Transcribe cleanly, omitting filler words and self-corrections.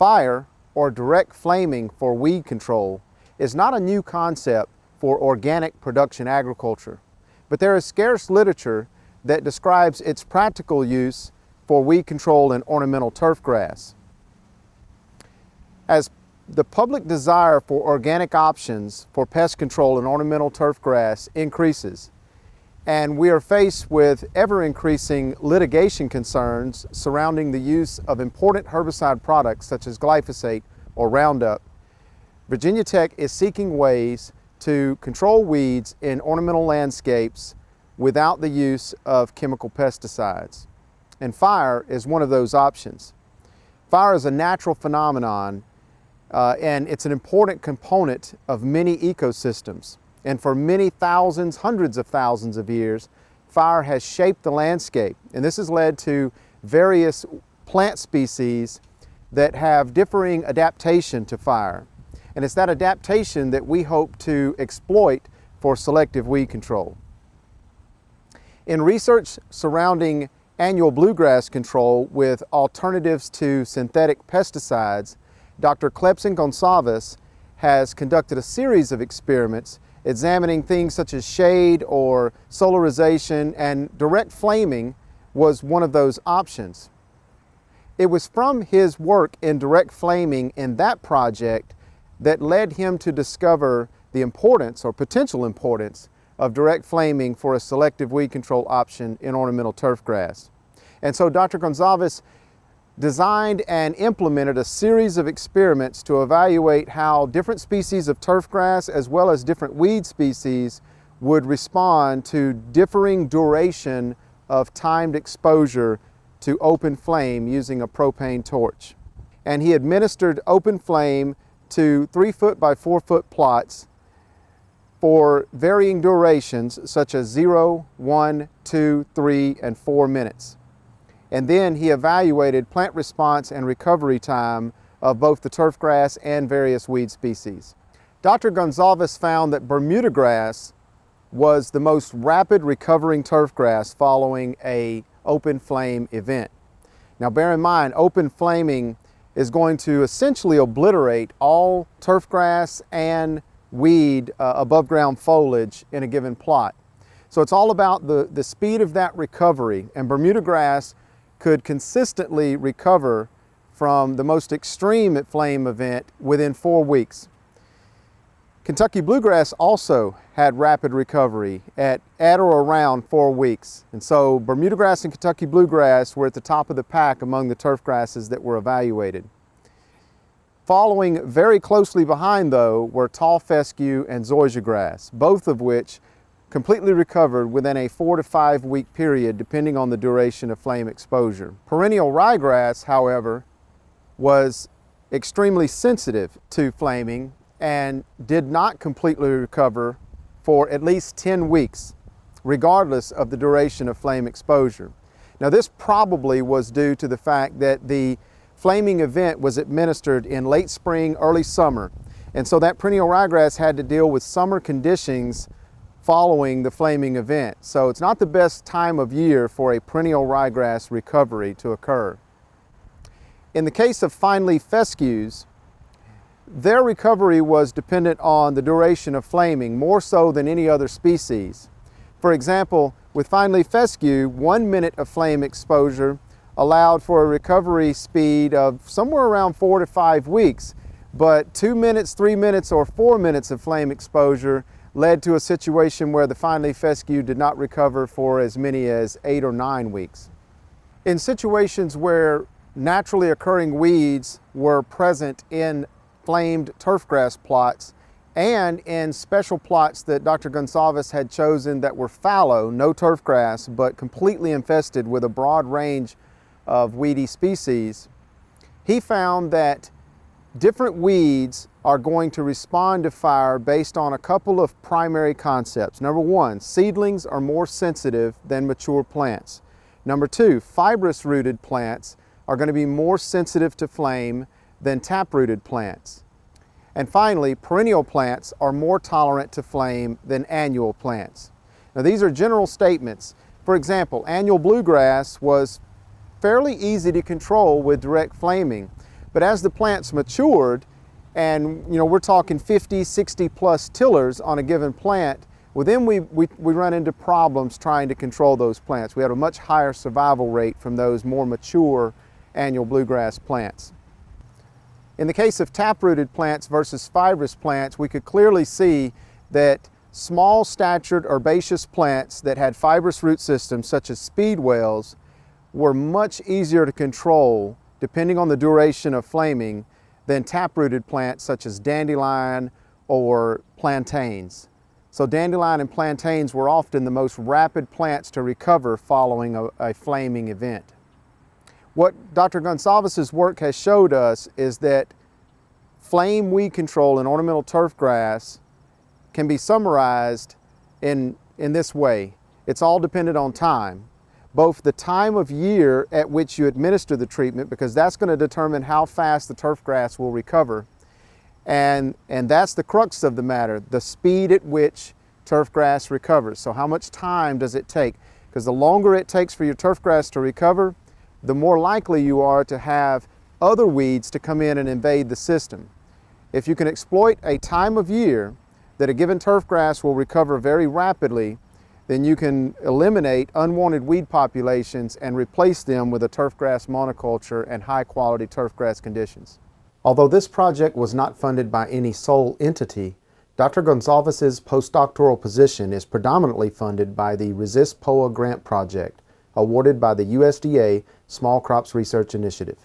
Fire, or direct flaming for weed control, is not a new concept for organic production agriculture, but there is scarce literature that describes its practical use for weed control in ornamental turfgrass. As the public desire for organic options for pest control in ornamental turfgrass increases, and we are faced with ever-increasing litigation concerns surrounding the use of important herbicide products such as glyphosate or Roundup, Virginia Tech is seeking ways to control weeds in ornamental landscapes without the use of chemical pesticides. And fire is one of those options. Fire is a natural phenomenon and it's an important component of many ecosystems. And for many thousands, hundreds of thousands of years, fire has shaped the landscape. And this has led to various plant species that have differing adaptation to fire. And it's that adaptation that we hope to exploit for selective weed control. In research surrounding annual bluegrass control with alternatives to synthetic pesticides, Dr. Clepson Gonsalves has conducted a series of experiments examining things such as shade or solarization, and direct flaming was one of those options. It was from his work in direct flaming in that project that led him to discover the importance or potential importance of direct flaming for a selective weed control option in ornamental turfgrass. And so Dr. Gonsalves designed and implemented a series of experiments to evaluate how different species of turfgrass as well as different weed species would respond to differing duration of timed exposure to open flame using a propane torch. And he administered open flame to 3-foot by 4-foot plots for varying durations such as 0, 1, 2, 3, and 4 minutes. And then he evaluated plant response and recovery time of both the turfgrass and various weed species. Dr. Gonsalves found that Bermuda grass was the most rapid recovering turfgrass following an open flame event. Now bear in mind, open flaming is going to essentially obliterate all turfgrass and weed above ground foliage in a given plot. So it's all about the speed of that recovery, and Bermuda grass could consistently recover from the most extreme flame event within 4 weeks. Kentucky bluegrass also had rapid recovery at or around 4 weeks. And so Bermuda grass and Kentucky bluegrass were at the top of the pack among the turf grasses that were evaluated. Following very closely behind, though, were tall fescue and zoysia grass, both of which completely recovered within a 4 to 5 week period, depending on the duration of flame exposure. Perennial ryegrass, however, was extremely sensitive to flaming and did not completely recover for at least 10 weeks, regardless of the duration of flame exposure. Now, this probably was due to the fact that the flaming event was administered in late spring, early summer, and so that perennial ryegrass had to deal with summer conditions following the flaming event. So it's not the best time of year for a perennial ryegrass recovery to occur. In the case of fine leaf fescues, their recovery was dependent on the duration of flaming more so than any other species. For example, with fine leaf fescue, 1 minute of flame exposure allowed for a recovery speed of somewhere around 4 to 5 weeks, but 2 minutes, 3 minutes, or 4 minutes of flame exposure led to a situation where the fine leaf fescue did not recover for as many as 8 or 9 weeks. In situations where naturally occurring weeds were present in flamed turfgrass plots and in special plots that Dr. Gonsalves had chosen that were fallow, no turfgrass, but completely infested with a broad range of weedy species, he found that different weeds are going to respond to fire based on a couple of primary concepts. Number one, seedlings are more sensitive than mature plants. Number two, fibrous rooted plants are going to be more sensitive to flame than tap-rooted plants. And finally, perennial plants are more tolerant to flame than annual plants. Now, these are general statements. For example, annual bluegrass was fairly easy to control with direct flaming, But as the plants matured, and we're talking 50, 60 plus tillers on a given plant, well then we run into problems trying to control those plants. We have a much higher survival rate from those more mature annual bluegrass plants. In the case of taprooted plants versus fibrous plants, we could clearly see that small statured herbaceous plants that had fibrous root systems such as speedwells were much easier to control depending on the duration of flaming than taprooted plants such as dandelion or plantains. So dandelion and plantains were often the most rapid plants to recover following a flaming event. What Dr. Gonsalves's work has showed us is that flame weed control in ornamental turfgrass can be summarized in this way. It's all dependent on time. Both the time of year at which you administer the treatment, because that's going to determine how fast the turfgrass will recover, and that's the crux of the matter, the speed at which turfgrass recovers. So how much time does it take? Because the longer it takes for your turfgrass to recover, the more likely you are to have other weeds to come in and invade the system. If you can exploit a time of year that a given turfgrass will recover very rapidly, then you can eliminate unwanted weed populations and replace them with a turfgrass monoculture and high quality turfgrass conditions. Although this project was not funded by any sole entity, Dr. Gonsalves's postdoctoral position is predominantly funded by the Resist POA grant project, awarded by the USDA Small Crops Research Initiative.